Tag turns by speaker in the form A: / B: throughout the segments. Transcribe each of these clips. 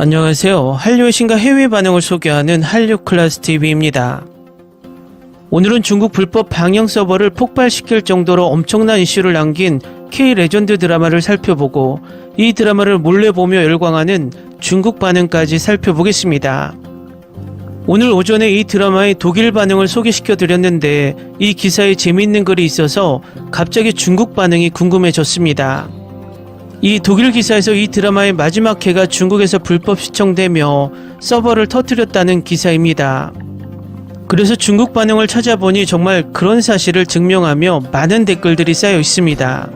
A: 안녕하세요. 한류의 신과 해외 반응을 소개하는 한류클래스TV입니다. 오늘은 중국 불법 방영 서버를 폭발시킬 정도로 엄청난 이슈를 남긴 K-레전드 드라마를 살펴보고 이 드라마를 몰래 보며 열광하는 중국 반응까지 살펴보겠습니다. 오늘 오전에 이 드라마의 독일 반응을 소개시켜 드렸는데 이 기사에 재미있는 글이 있어서 갑자기 중국 반응이 궁금해졌습니다. 이 독일 기사에서 이 드라마의 마지막 회가 중국에서 불법 시청되며 서버를 터뜨렸다는 기사입니다. 그래서 중국 반응을 찾아보니 정말 그런 사실을 증명하며 많은 댓글들이 쌓여 있습니다.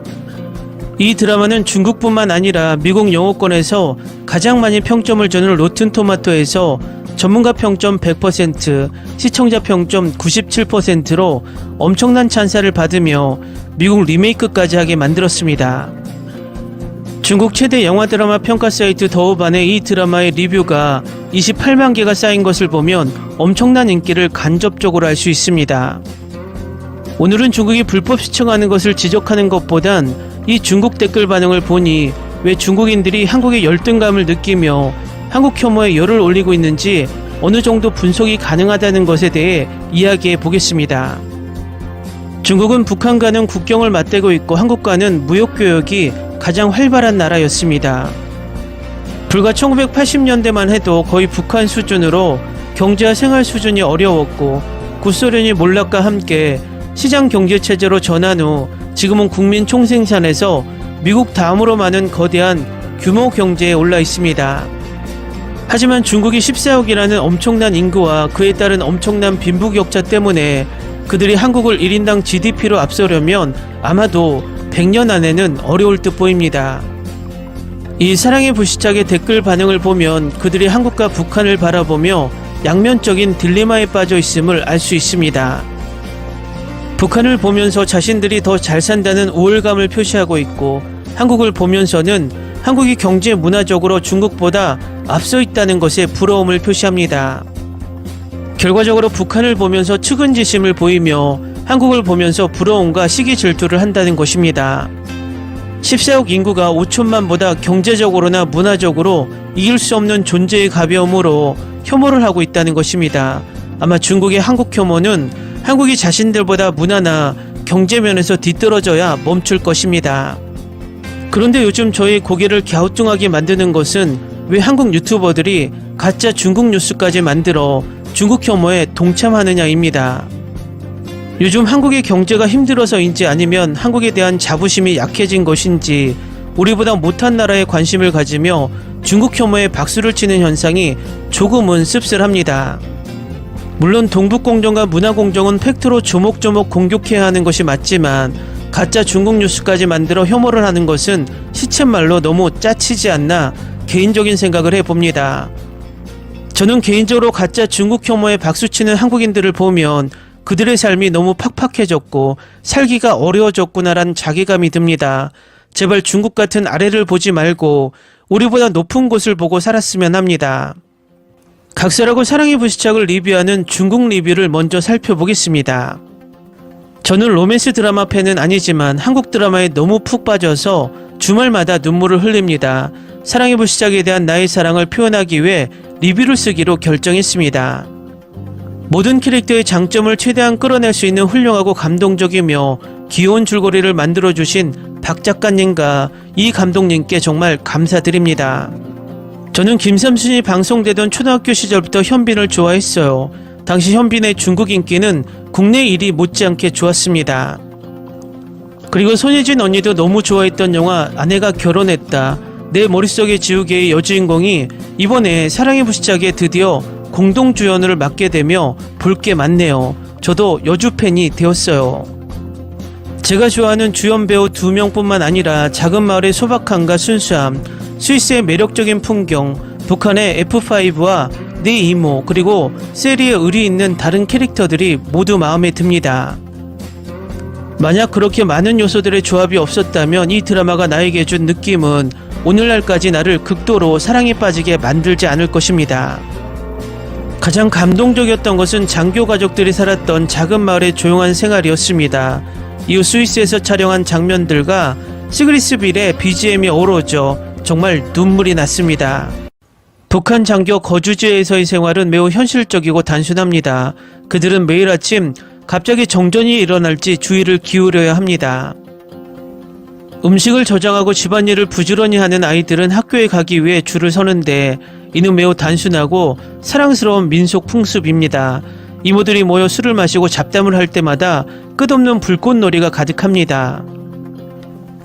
A: 이 드라마는 중국뿐만 아니라 미국 영어권에서 가장 많이 평점을 주는 로튼토마토에서 전문가 평점 100%, 시청자 평점 97%로 엄청난 찬사를 받으며 미국 리메이크까지 하게 만들었습니다. 중국 최대 영화 드라마 평가 사이트 더우반의 이 드라마의 리뷰가 28만 개가 쌓인 것을 보면 엄청난 인기를 간접적으로 알 수 있습니다. 오늘은 중국이 불법 시청하는 것을 지적하는 것보단 이 중국 댓글 반응을 보니 왜 중국인들이 한국의 열등감을 느끼며 한국 혐오에 열을 올리고 있는지 어느 정도 분석이 가능하다는 것에 대해 이야기해 보겠습니다. 중국은 북한과는 국경을 맞대고 있고 한국과는 무역교역이 가장 활발한 나라였습니다. 불과 1980년대만 해도 거의 북한 수준으로 경제와 생활 수준이 어려웠고 구소련이 몰락과 함께 시장 경제체제로 전환 후 지금은 국민 총생산에서 미국 다음으로 많은 거대한 규모 경제에 올라 있습니다. 하지만 중국이 14억이라는 엄청난 인구와 그에 따른 엄청난 빈부격차 때문에 그들이 한국을 1인당 GDP로 앞서려면 아마도 100년 안에는 어려울 듯 보입니다. 이 사랑의 불시착의 댓글 반응을 보면 그들이 한국과 북한을 바라보며 양면적인 딜레마에 빠져 있음을 알 수 있습니다. 북한을 보면서 자신들이 더 잘 산다는 우월감을 표시하고 있고 한국을 보면서는 한국이 경제 문화적으로 중국보다 앞서 있다는 것에 부러움을 표시합니다. 결과적으로 북한을 보면서 측은지심을 보이며 한국을 보면서 부러움과 시기 질투를 한다는 것입니다. 14억 인구가 5천만보다 경제적으로나 문화적으로 이길 수 없는 존재의 가벼움으로 혐오를 하고 있다는 것입니다. 아마 중국의 한국 혐오는 한국이 자신들보다 문화나 경제면에서 뒤떨어져야 멈출 것입니다. 그런데 요즘 저희 고개를 갸우뚱하게 만드는 것은 왜 한국 유튜버들이 가짜 중국 뉴스까지 만들어 중국 혐오에 동참하느냐입니다. 요즘 한국의 경제가 힘들어서인지 아니면 한국에 대한 자부심이 약해진 것인지 우리보다 못한 나라에 관심을 가지며 중국 혐오에 박수를 치는 현상이 조금은 씁쓸합니다. 물론 동북공정과 문화공정은 팩트로 조목조목 공격해야 하는 것이 맞지만 가짜 중국 뉴스까지 만들어 혐오를 하는 것은 시쳇말로 너무 짜치지 않나 개인적인 생각을 해봅니다. 저는 개인적으로 가짜 중국 혐오에 박수치는 한국인들을 보면 그들의 삶이 너무 팍팍해졌고 살기가 어려워졌구나란 자괴감이 듭니다. 제발 중국 같은 아래를 보지 말고 우리보다 높은 곳을 보고 살았으면 합니다. 각설하고 사랑의 불시착을 리뷰하는 중국 리뷰를 먼저 살펴보겠습니다. 저는 로맨스 드라마 팬은 아니지만 한국 드라마에 너무 푹 빠져서 주말마다 눈물을 흘립니다. 사랑의 불시착에 대한 나의 사랑을 표현하기 위해 리뷰를 쓰기로 결정했습니다. 모든 캐릭터의 장점을 최대한 끌어낼 수 있는 훌륭하고 감동적이며 귀여운 줄거리를 만들어주신 박 작가님과 이 감독님께 정말 감사드립니다. 저는 김삼순이 방송되던 초등학교 시절부터 현빈을 좋아했어요. 당시 현빈의 중국 인기는 국내 1위 못지않게 좋았습니다. 그리고 손예진 언니도 너무 좋아했던 영화 아내가 결혼했다. 내 머릿속의 지우개의 여주인공이 이번에 사랑의 불시착에 드디어 공동주연을 맡게 되며 볼 게 많네요. 저도 여주 팬이 되었어요. 제가 좋아하는 주연 배우 2명뿐만 아니라 작은 마을의 소박함과 순수함, 스위스의 매력적인 풍경, 북한의 F5와 네 이모, 그리고 세리의 의리 있는 다른 캐릭터들이 모두 마음에 듭니다. 만약 그렇게 많은 요소들의 조합이 없었다면 이 드라마가 나에게 준 느낌은 오늘날까지 나를 극도로 사랑에 빠지게 만들지 않을 것입니다. 가장 감동적이었던 것은 장교 가족들이 살았던 작은 마을의 조용한 생활이었습니다. 이후 스위스에서 촬영한 장면들과 시그리스빌의 BGM이 어우러져 정말 눈물이 났습니다. 북한 장교 거주지에서의 생활은 매우 현실적이고 단순합니다. 그들은 매일 아침 갑자기 정전이 일어날지 주의를 기울여야 합니다. 음식을 저장하고 집안일을 부지런히 하는 아이들은 학교에 가기 위해 줄을 서는데 이는 매우 단순하고 사랑스러운 민속 풍습입니다. 이모들이 모여 술을 마시고 잡담을 할 때마다 끝없는 불꽃놀이가 가득합니다.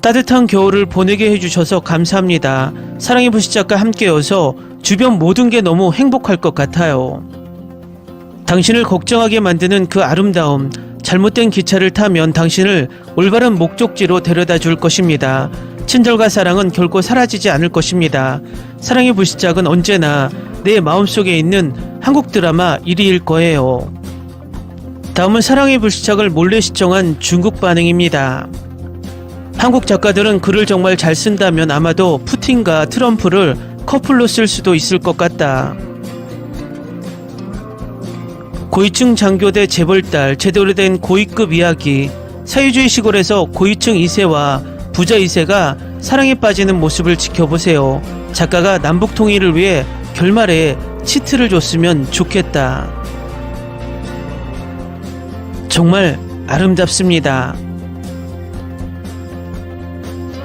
A: 따뜻한 겨울을 보내게 해주셔서 감사합니다. 사랑의 불시착과 함께여서 주변 모든 게 너무 행복할 것 같아요. 당신을 걱정하게 만드는 그 아름다움, 잘못된 기차를 타면 당신을 올바른 목적지로 데려다 줄 것입니다. 친절과 사랑은 결코 사라지지 않을 것입니다. 사랑의 불시착은 언제나 내 마음속에 있는 한국 드라마 1위일 거예요. 다음은 사랑의 불시착을 몰래 시청한 중국 반응입니다. 한국 작가들은 글을 정말 잘 쓴다면 아마도 푸틴과 트럼프를 커플로 쓸 수도 있을 것 같다. 고위층 장교대 재벌딸, 제대로 된 고위급 이야기. 사회주의 시골에서 고위층 2세와 부자 2세가 사랑에 빠지는 모습을 지켜보세요. 작가가 남북 통일을 위해 결말에 치트를 줬으면 좋겠다. 정말 아름답습니다.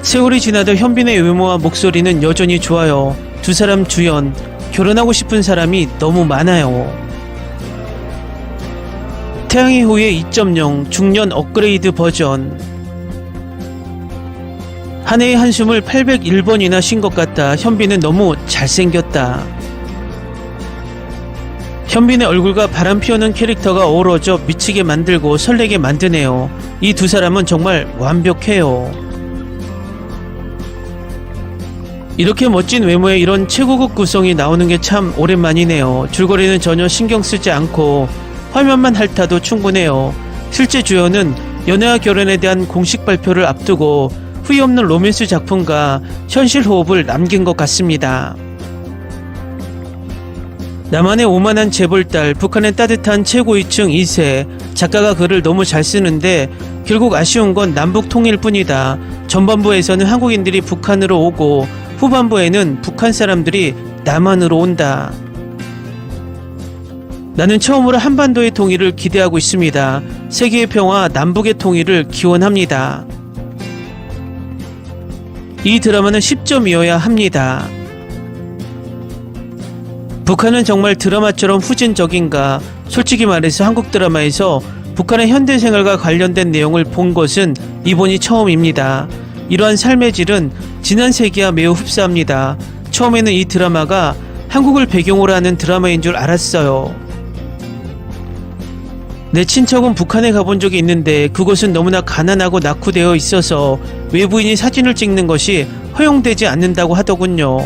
A: 세월이 지나도 현빈의 외모와 목소리는 여전히 좋아요. 두 사람 주연, 결혼하고 싶은 사람이 너무 많아요. 태양의 후예 2.0 중년 업그레이드 버전. 한 해의 한숨을 801번이나 쉰 것 같다. 현빈은 너무 잘생겼다. 현빈의 얼굴과 바람 피우는 캐릭터가 어우러져 미치게 만들고 설레게 만드네요. 이 두 사람은 정말 완벽해요. 이렇게 멋진 외모에 이런 최고급 구성이 나오는 게 참 오랜만이네요. 줄거리는 전혀 신경 쓰지 않고 화면만 핥아도 충분해요. 실제 주연은 연애와 결혼에 대한 공식 발표를 앞두고 후회 없는 로맨스 작품과 현실 호흡을 남긴 것 같습니다. 남한의 오만한 재벌딸, 북한의 따뜻한 최고위층 2세. 작가가 글을 너무 잘 쓰는데 결국 아쉬운 건 남북 통일 뿐이다. 전반부에서는 한국인들이 북한으로 오고 후반부에는 북한 사람들이 남한으로 온다. 나는 처음으로 한반도의 통일을 기대하고 있습니다. 세계의 평화, 남북의 통일을 기원합니다. 이 드라마는 10점이어야 합니다. 북한은 정말 드라마처럼 후진적인가? 솔직히 말해서 한국 드라마에서 북한의 현대생활과 관련된 내용을 본 것은 이번이 처음입니다. 이러한 삶의 질은 지난 세기와 매우 흡사합니다. 처음에는 이 드라마가 한국을 배경으로 하는 드라마인 줄 알았어요. 내 친척은 북한에 가본 적이 있는데 그곳은 너무나 가난하고 낙후되어 있어서 외부인이 사진을 찍는 것이 허용되지 않는다고 하더군요.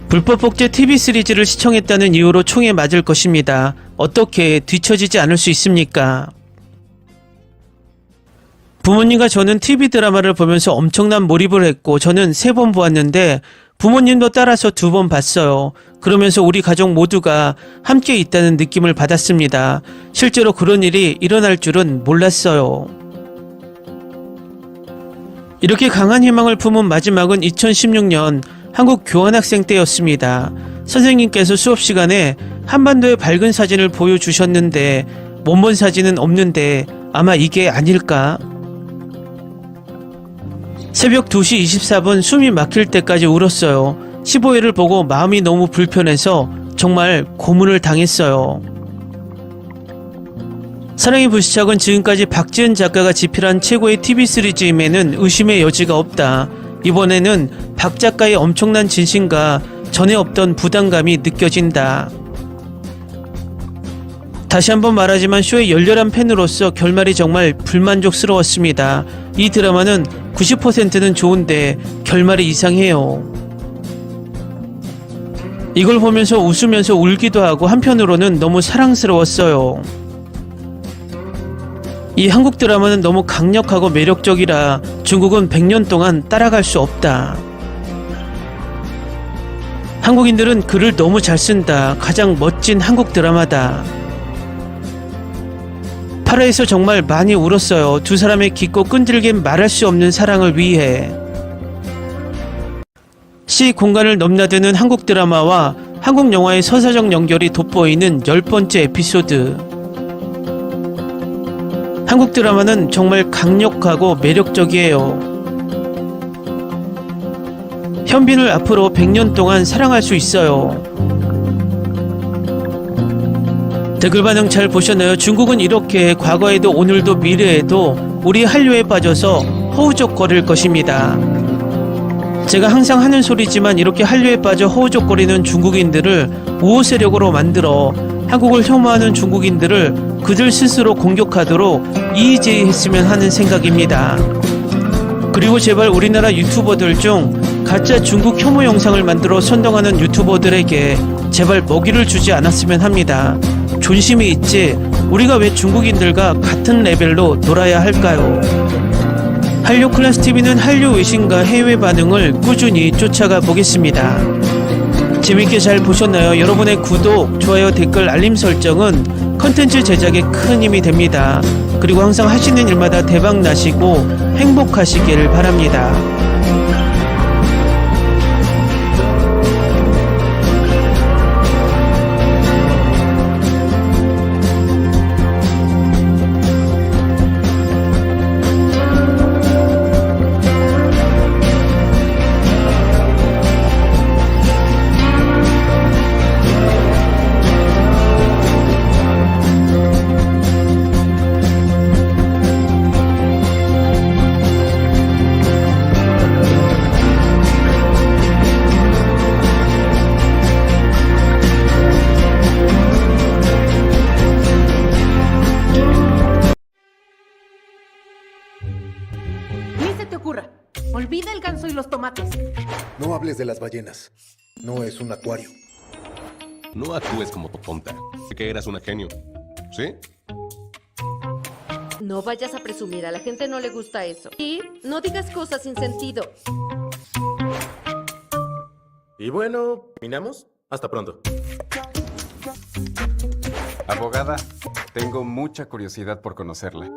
A: 불법 복제 TV 시리즈를 시청했다는 이유로 총에 맞을 것입니다. 어떻게 뒤처지지 않을 수 있습니까? 부모님과 저는 TV 드라마를 보면서 엄청난 몰입을 했고 저는 3번 보았는데 부모님도 따라서 2번 봤어요. 그러면서 우리 가족 모두가 함께 있다는 느낌을 받았습니다. 실제로 그런 일이 일어날 줄은 몰랐어요. 이렇게 강한 희망을 품은 마지막은 2016년 한국 교환학생 때였습니다. 선생님께서 수업 시간에 한반도의 밝은 사진을 보여주셨는데 못 본 사진은 없는데 아마 이게 아닐까? 새벽 2시 24분 숨이 막힐 때까지 울었어요. 15회를 보고 마음이 너무 불편해서 정말 고문을 당했어요. 사랑의 불시착은 지금까지 박지은 작가가 집필한 최고의 TV 시리즈임에는 의심의 여지가 없다. 이번에는 박 작가의 엄청난 진심과 전에 없던 부담감이 느껴진다. 다시 한번 말하지만 쇼의 열렬한 팬으로서 결말이 정말 불만족스러웠습니다. 이 드라마는 90%는 좋은데 결말이 이상해요. 이걸 보면서 웃으면서 울기도 하고 한편으로는 너무 사랑스러웠어요. 이 한국 드라마는 너무 강력하고 매력적이라 중국은 100년 동안 따라갈 수 없다. 한국인들은 글을 너무 잘 쓴다. 가장 멋진 한국 드라마다. 8회에서 정말 많이 울었어요. 두 사람의 깊고 끈질긴 말할 수 없는 사랑을 위해. C 공간을 넘나드는 한국 드라마와 한국 영화의 서사적 연결이 돋보이는 10번째 에피소드. 한국 드라마는 정말 강력하고 매력적이에요. 현빈을 앞으로 100년 동안 사랑할 수 있어요. 댓글 반응 잘 보셨나요? 중국은 이렇게 과거에도 오늘도 미래에도 우리 한류에 빠져서 허우적거릴 것입니다. 제가 항상 하는 소리지만 이렇게 한류에 빠져 허우적거리는 중국인들을 우호 세력으로 만들어 한국을 혐오하는 중국인들을 그들 스스로 공격하도록 이의제의했으면 하는 생각입니다. 그리고 제발 우리나라 유튜버들 중 가짜 중국 혐오 영상을 만들어 선동하는 유튜버들에게 제발 먹이를 주지 않았으면 합니다. 존심이 있지 우리가 왜 중국인들과 같은 레벨로 놀아야 할까요? 한류 클래스 TV는 한류 외신과 해외 반응을 꾸준히 쫓아가 보겠습니다. 재밌게 잘 보셨나요? 여러분의 구독, 좋아요, 댓글, 알림 설정은 컨텐츠 제작에 큰 힘이 됩니다. 그리고 항상 하시는 일마다 대박 나시고 행복하시길 바랍니다.
B: Ni se te ocurra. Olvida el ganso y los tomates.
C: No hables de las ballenas. No es un acuario.
D: No actúes como tonta. Que eras una genio. ¿Sí?
E: No vayas a presumir, a la gente no le gusta eso. Y no digas cosas sin sentido.
F: Y bueno, ¿terminamos? Hasta pronto.
G: Abogada, tengo mucha curiosidad por conocerla.